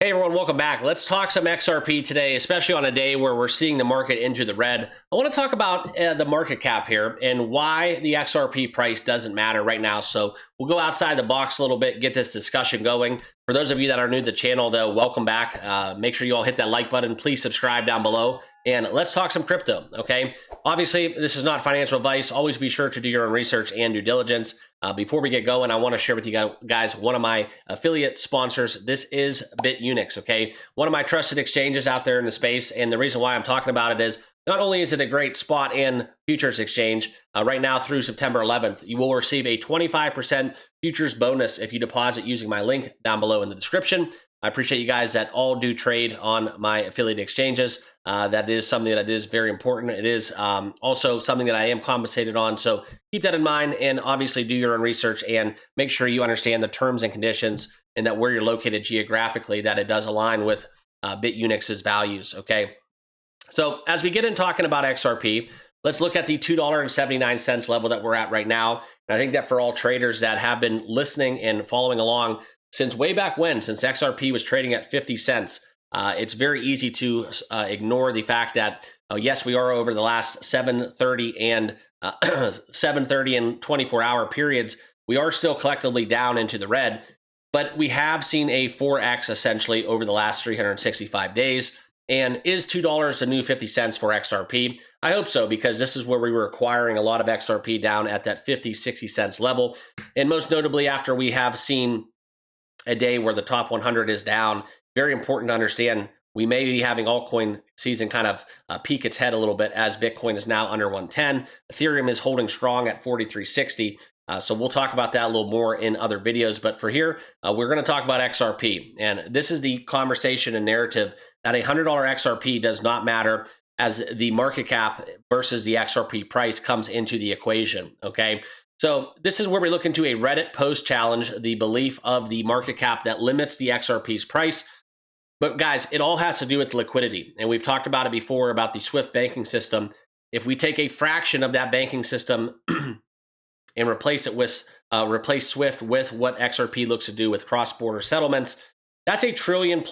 Hey everyone, welcome back. Let's talk some XRP today, especially on a day where we're seeing the market into the red. I want to talk about the market cap here and why the XRP price doesn't matter right now. So we'll go outside the box a little bit, get this discussion going. For those of you that are new to the channel, though, welcome back. Make sure you all hit that like button. Please subscribe down below. And let's talk some crypto, okay? Obviously, this is not financial advice. Always be sure to do your own research and due diligence. Before we get going, I want to share with you guys one of my affiliate sponsors. This is BITUNIX, okay? One of my trusted exchanges out there in the space. And the reason why I'm talking about it is not only is it a great spot in futures exchange, right now through September 11th, you will receive a 25% futures bonus if you deposit using my link down below in the description. I appreciate you guys that all do trade on my affiliate exchanges. That is something that is very important. It is also something that I am compensated on. So keep that in mind and obviously do your own research and make sure you understand the terms and conditions and that where you're located geographically, that it does align with BITUNIX's values, okay? So as we get in talking about XRP, let's look at the $2.79 level that we're at right now. And I think that for all traders that have been listening and following along since way back when, since XRP was trading at 50 cents, it's very easy to ignore the fact that, yes, we are over the last 7:30 and 7:30 and 24-hour periods. We are still collectively down into the red, but we have seen a 4x essentially over the last 365 days. And is $2 the new 50 cents for XRP? I hope so, because this is where we were acquiring a lot of XRP down at that 50, 60 cents level. And most notably after we have seen a day where the top 100 is down. Very important to understand, we may be having altcoin season kind of peek its head a little bit as Bitcoin is now under 110. Ethereum is holding strong at 4360. So we'll talk about that a little more in other videos. But for here, we're going to talk about XRP. And this is the conversation and narrative that $100 XRP does not matter as the market cap versus the XRP price comes into the equation, okay? So this is where we look into a Reddit post challenge, the belief of the market cap that limits the XRP's price. But guys, it all has to do with liquidity. And we've talked about it before about the SWIFT banking system. If we take a fraction of that banking system and replace it with, replace SWIFT with what XRP looks to do with cross-border settlements, that's $1 trillion+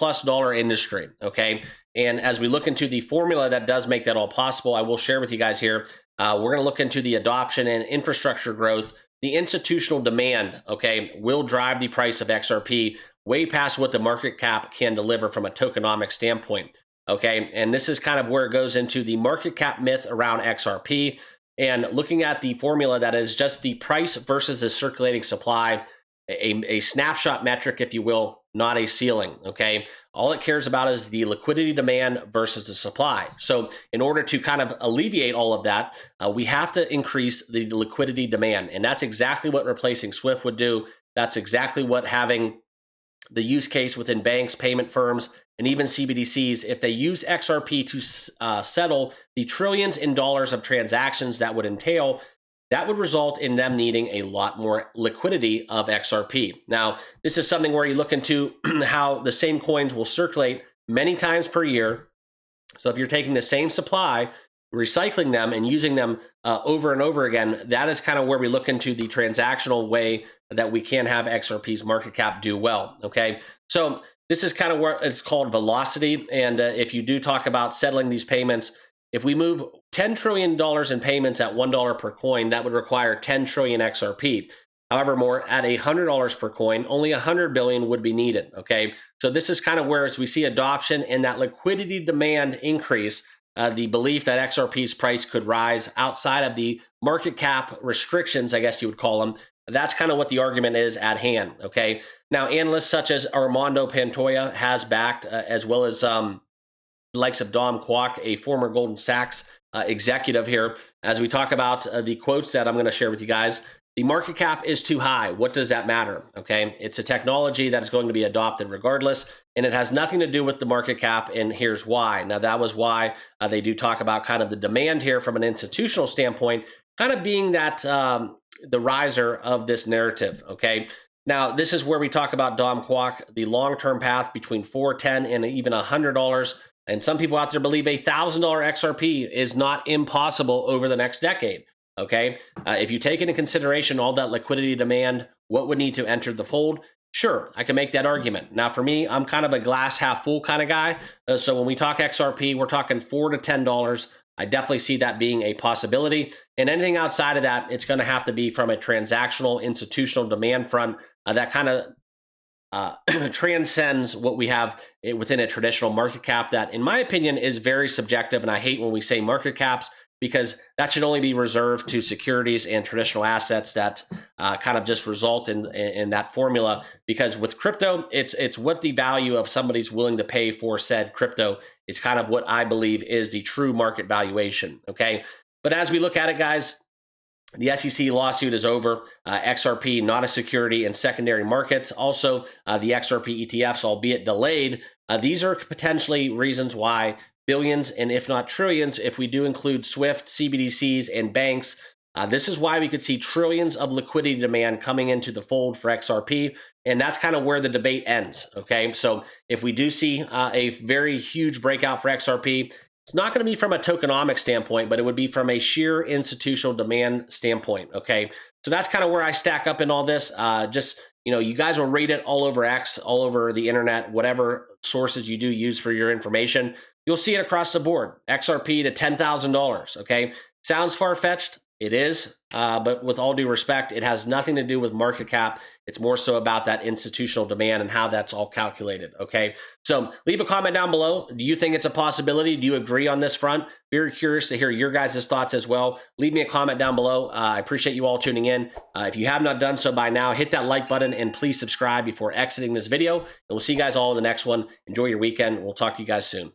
industry, okay? And as we look into the formula that does make that all possible, I will share with you guys here. We're going to look into the adoption and infrastructure growth. The institutional demand, okay, will drive the price of XRP way past what the market cap can deliver from a tokenomic standpoint, okay? And this is kind of where it goes into the market cap myth around XRP and looking at the formula that is just the price versus the circulating supply, a snapshot metric, if you will, not a ceiling, okay? All it cares about is the liquidity demand versus the supply. So in order to kind of alleviate all of that, we have to increase the liquidity demand. And that's exactly what replacing SWIFT would do. That's exactly what having the use case within banks, payment firms, and even CBDCs, if they use XRP to settle the trillions in dollars of transactions that would entail, that would result in them needing a lot more liquidity of XRP. Now, this is something where you look into how the same coins will circulate many times per year. So if you're taking the same supply, recycling them and using them over and over again, that is kind of where we look into the transactional way that we can have XRP's market cap do well, okay? So this is kind of where it's called velocity. And if you do talk about settling these payments, if we move $10 trillion in payments at $1 per coin, that would require 10 trillion XRP. However, more at $100 per coin, only 100 billion would be needed, okay? So this is kind of where as we see adoption and that liquidity demand increase, the belief that XRP's price could rise outside of the market cap restrictions, I guess you would call them. That's kind of what the argument is at hand, okay? Now, analysts such as Armando Pantoja has backed, as well as the likes of Dom Kwok, a former Goldman Sachs executive here, as we talk about the quotes that I'm going to share with you guys. The market cap is too high. What does that matter? Okay, it's a technology that is going to be adopted regardless, and it has nothing to do with the market cap, and here's why. Now, that was why they do talk about kind of the demand here from an institutional standpoint, kind of being that the riser of this narrative, okay? Now, this is where we talk about Dom Kwok, the long-term path between $4, $10, and even $100. And some people out there believe $1,000 XRP is not impossible over the next decade. Okay, if you take into consideration all that liquidity demand, what would need to enter the fold, Sure, I can make that argument. Now, for me, I'm kind of a glass half full kind of guy. So when we talk XRP, we're talking $4 to $10. I definitely see that being a possibility. And anything outside of that, it's going to have to be from a transactional, institutional demand front that kind of transcends what we have within a traditional market cap that, in my opinion, is very subjective. And I hate when we say market caps because that should only be reserved to securities and traditional assets that kind of just result in that formula. Because with crypto, it's what the value of somebody's willing to pay for said crypto is kind of what I believe is the true market valuation. Okay, but as we look at it, guys, the SEC lawsuit is over. XRP, not a security in secondary markets. Also, the XRP ETFs, albeit delayed, these are potentially reasons why billions and if not trillions, if we do include SWIFT, CBDCs, and banks, this is why we could see trillions of liquidity demand coming into the fold for XRP. And that's kind of where the debate ends. Okay, so if we do see a very huge breakout for XRP, it's not going to be from a tokenomic standpoint, but it would be from a sheer institutional demand standpoint. Okay, so that's kind of where I stack up in all this. Just, you guys will rate it all over X, all over the internet, whatever sources you do use for your information. You'll see it across the board. XRP to $10,000. Okay, sounds far-fetched. It is, but with all due respect, it has nothing to do with market cap. It's more so about that institutional demand and how that's all calculated, okay? So leave a comment down below. Do you think it's a possibility? Do you agree on this front? Very curious to hear your guys' thoughts as well. Leave me a comment down below. I appreciate you all tuning in. If you have not done so by now, hit that like button and please subscribe before exiting this video. And we'll see you guys all in the next one. Enjoy your weekend. We'll talk to you guys soon.